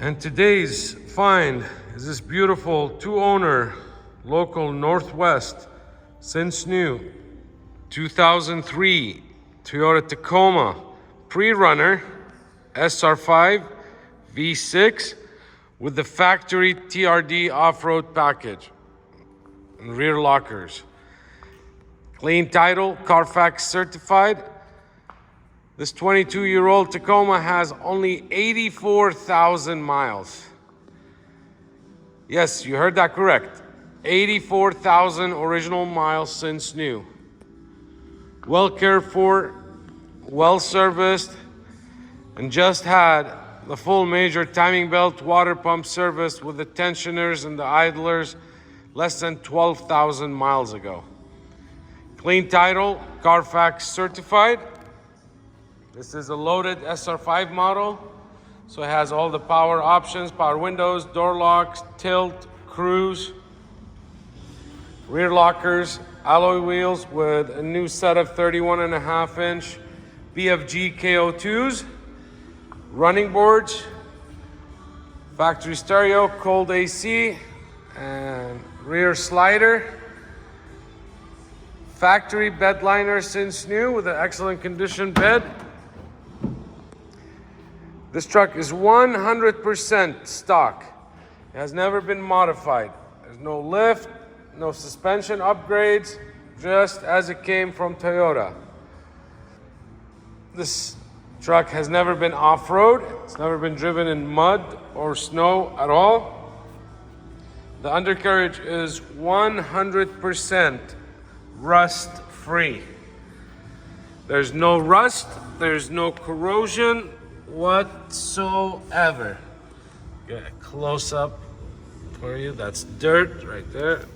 And today's find is this beautiful two-owner local Northwest, since new, 2003 Toyota Tacoma pre-runner SR5 V6 with the factory TRD off-road package and rear lockers. Clean title, CARFAX certified. This 22-year-old Tacoma has only 84,000 miles. Yes, you heard that correct. 84,000 original miles since new. Well cared for, well serviced, and just had the full major timing belt water pump service with the tensioners and the idlers less than 12,000 miles ago. Clean title, CARFAX certified. This is a loaded SR5 model, so it has all the power options, power windows, door locks, tilt, cruise, rear lockers, alloy wheels with a new set of 31.5-inch BFG KO2s, running boards, factory stereo, cold AC, and rear slider. Factory bed liner since new with an excellent condition bed. This truck is 100% stock. It has never been modified. There's no lift, no suspension upgrades, just as it came from Toyota. This truck has never been off-road. It's never been driven in mud or snow at all. The undercarriage is 100% rust-free. There's no rust, there's no corrosion whatsoever. Get a close-up for you. That's dirt right there.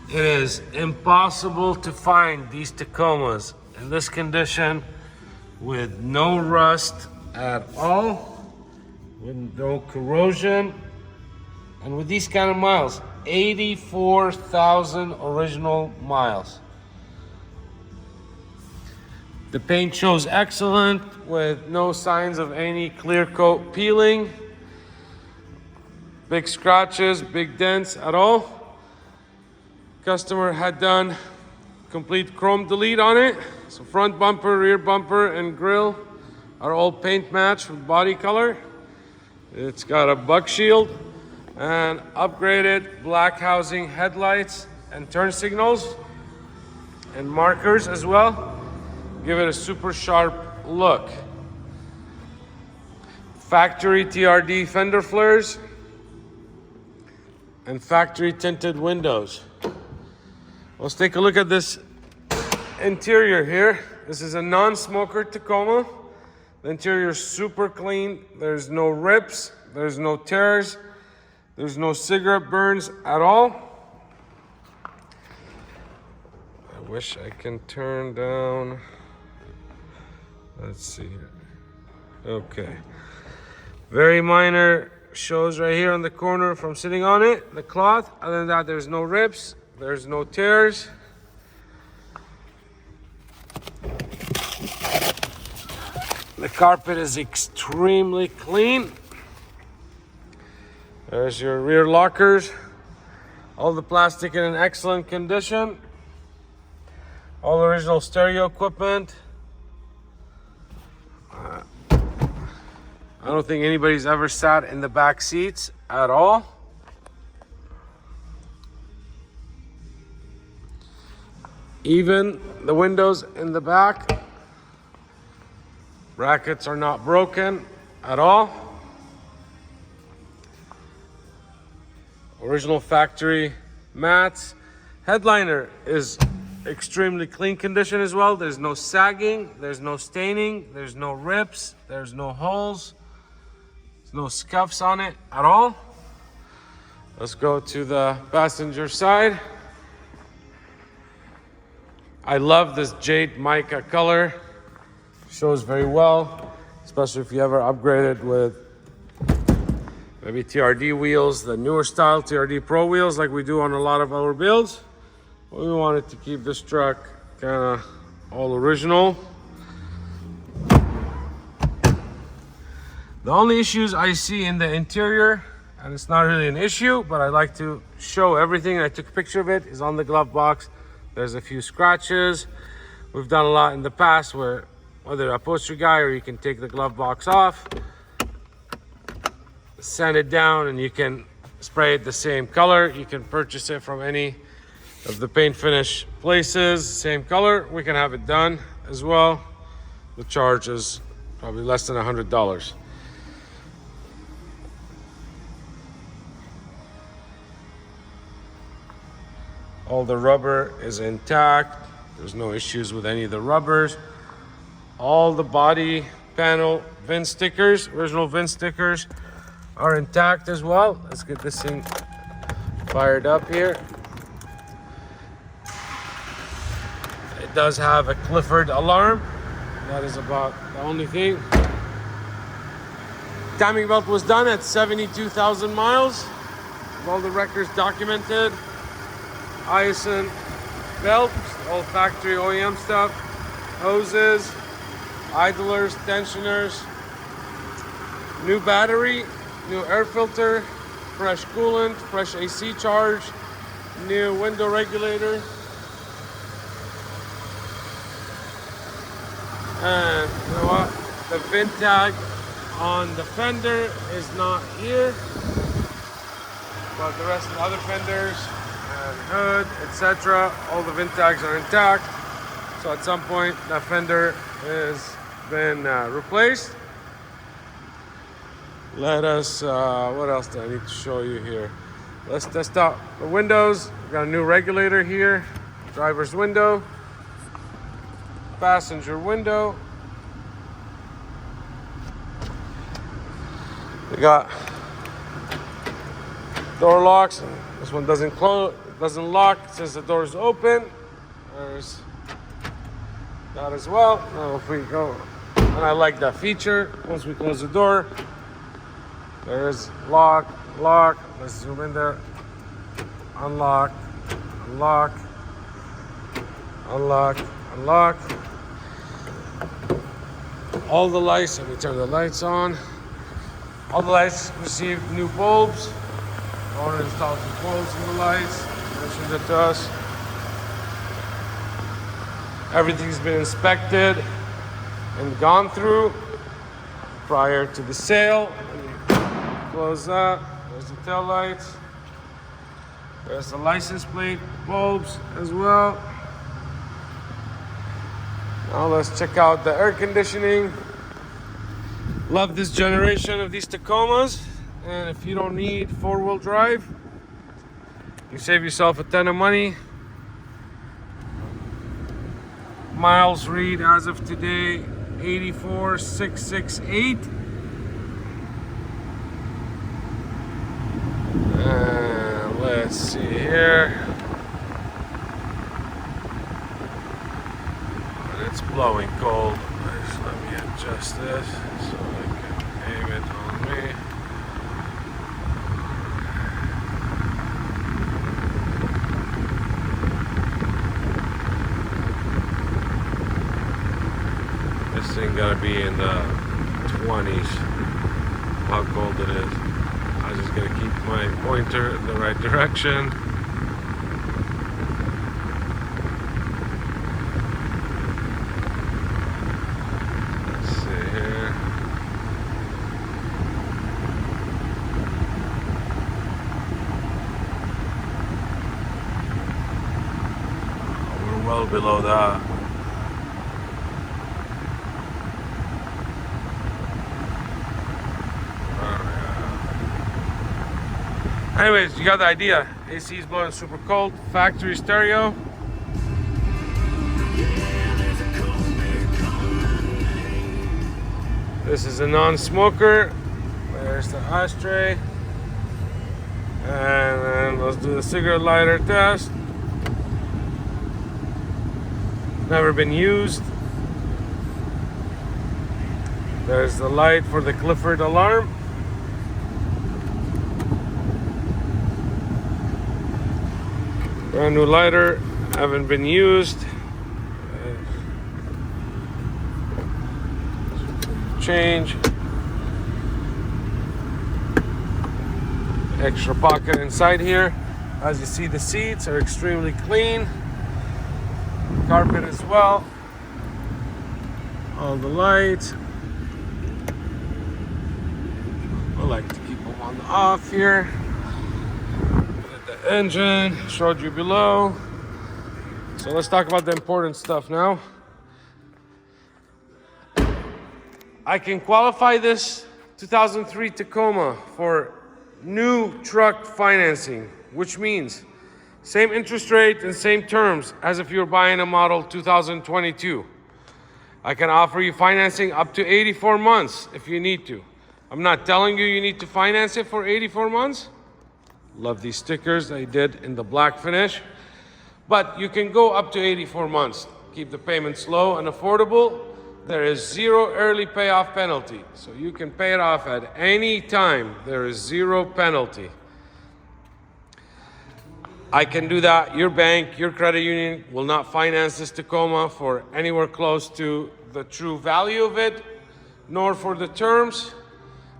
It is impossible to find these Tacomas in this condition with no rust at all, with no corrosion, and with these kind of miles. 84,000 original miles. The paint shows excellent with no signs of any clear coat peeling, big scratches, big dents at all. Customer had done complete chrome delete on it. So front bumper, rear bumper, and grille are all paint matched with body color. It's got a bug shield and upgraded black housing headlights and turn signals and markers as well. Give it a super sharp look. Factory TRD fender flares and factory tinted windows. Let's take a look at this interior here. This is a non-smoker Tacoma. The interior is super clean. There's no rips, there's no tears, there's no cigarette burns at all. I wish I can turn down. Let's see here. Okay. Very minor shows right here on the corner from sitting on it, the cloth. Other than that, there's no rips, there's no tears. The carpet is extremely clean. There's your rear lockers. All the plastic in an excellent condition. All original stereo equipment. I don't think anybody's ever sat in the back seats at all. Even the windows in the back, brackets are not broken at all. Original factory mats. Headliner is extremely clean condition as well. There's no sagging, there's no staining, there's no rips, there's no holes, there's no scuffs on it at all. Let's go to the passenger side. I love this jade mica color. Shows very well, especially if you ever upgraded with maybe TRD wheels, the newer style TRD Pro wheels like we do on a lot of our builds. We wanted to keep this truck kind of all original. The only issues I see in the interior, and it's not really an issue, but I like to show everything. I took a picture of it, is on the glove box. There's a few scratches. We've done a lot in the past where whether a upholstery guy or you can take the glove box off, sand it down, and you can spray it the same color. You can purchase it from any of the paint finish places, same color. We can have it done as well. The charge is probably less than $100. All the rubber is intact. There's no issues with any of the rubbers. All the body panel VIN stickers, original VIN stickers, are intact as well. Let's get this thing fired up here. It does have a Clifford alarm. That is about the only thing. Timing belt was done at 72,000 miles. All the records documented. Ison belts, all factory OEM stuff. Hoses, idlers, tensioners. New battery, new air filter, fresh coolant, fresh AC charge, new window regulator. And you know what? The VIN tag on the fender is not here, but the rest of the other fenders and hood, etc., all the VIN tags are intact. So at some point, that fender has been replaced. Let us, what else do I need to show you here? Let's test out the windows. We've got a new regulator here, driver's window, passenger window. We got door locks. This one doesn't close, doesn't lock since the door is open. There's that as well. Now if we go, and I like that feature. Once we close the door, there's lock, lock. Let's zoom in there. Unlock, unlock, unlock, unlock. All the lights, let me turn the lights on. All the lights received new bulbs. The owner installed some bulbs in the lights. Mentioned it to us. Everything's been inspected and gone through prior to the sale. Close that. There's the tail lights. There's the license plate bulbs as well. Now let's check out the air conditioning. Love this generation of these Tacomas. And if you don't need four-wheel drive, you save yourself a ton of money. Miles read as of today, 84,668. Let's see here. It's blowing cold. Let me adjust this so I can aim it on me. This thing gotta be in the 20s. How cold it is. I'm just gonna keep my pointer in the right direction. Let's see here. Oh, we're well below that. Anyways, you got the idea. AC is blowing super cold. Factory stereo. This is a non-smoker. There's the ashtray. And then let's do the cigarette lighter test. Never been used. There's the light for the Clifford alarm. Brand new lighter, haven't been used. Change. extra pocket inside here. As you see, the seats are extremely clean. Carpet as well. All the lights. I like to keep them on the off here. The engine showed you below. So let's talk about the important stuff now. I can qualify this 2003 Tacoma for new truck financing, which means same interest rate and same terms as if you're buying a model 2022. I can offer you financing up to 84 months if you need to. I'm not telling you need to finance it for 84 months. Love these stickers I did in the black finish. But you can go up to 84 months. Keep the payments low and affordable. There is 0 early payoff penalty. So you can pay it off at any time. There is 0 penalty. I can do that. Your bank, your credit union will not finance this Tacoma for anywhere close to the true value of it, nor for the terms.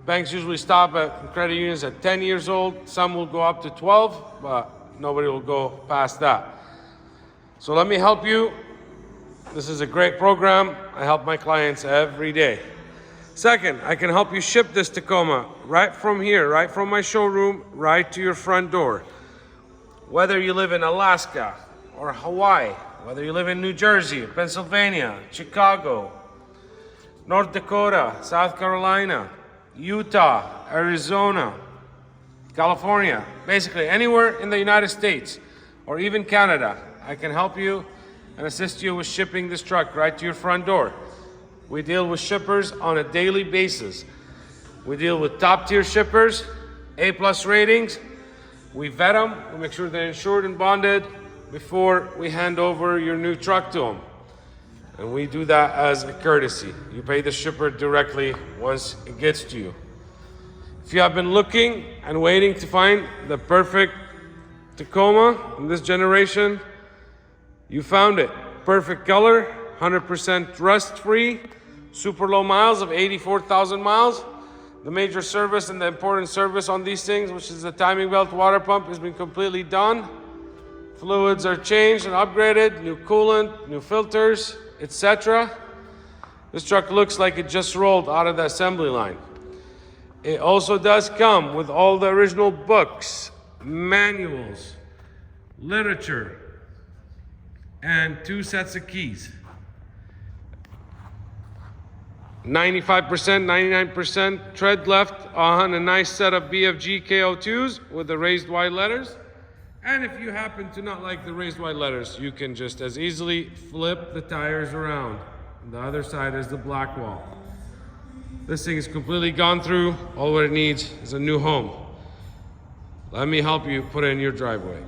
Banks usually stop at credit unions at 10 years old. Some will go up to 12, but nobody will go past that. So let me help you. This is a great program. I help my clients every day. Second, I can help you ship this Tacoma right from here, right from my showroom, right to your front door. Whether you live in Alaska or Hawaii, whether you live in New Jersey, Pennsylvania, Chicago, North Dakota, South Carolina, Utah, Arizona, California, basically anywhere in the United States or even Canada, I can help you and assist you with shipping this truck right to your front door. We deal with shippers on a daily basis. We deal with top tier shippers, A+ ratings. We vet them, we make sure they're insured and bonded before we hand over your new truck to them. And we do that as a courtesy. You pay the shipper directly once it gets to you. If you have been looking and waiting to find the perfect Tacoma in this generation, you found it. Perfect color, 100% rust-free, super low miles of 84,000 miles. The major service and the important service on these things, which is the timing belt water pump, has been completely done. Fluids are changed and upgraded, new coolant, new filters, etc. This truck looks like it just rolled out of the assembly line. It also does come with all the original books, manuals, literature, and 2 sets of keys. 95%, 99% tread left on a nice set of BFG KO2s with the raised wide letters. And if you happen to not like the raised wide letters, you can just as easily flip the tires around. On the other side is the black wall. This thing is completely gone through. All what it needs is a new home. Let me help you put it in your driveway.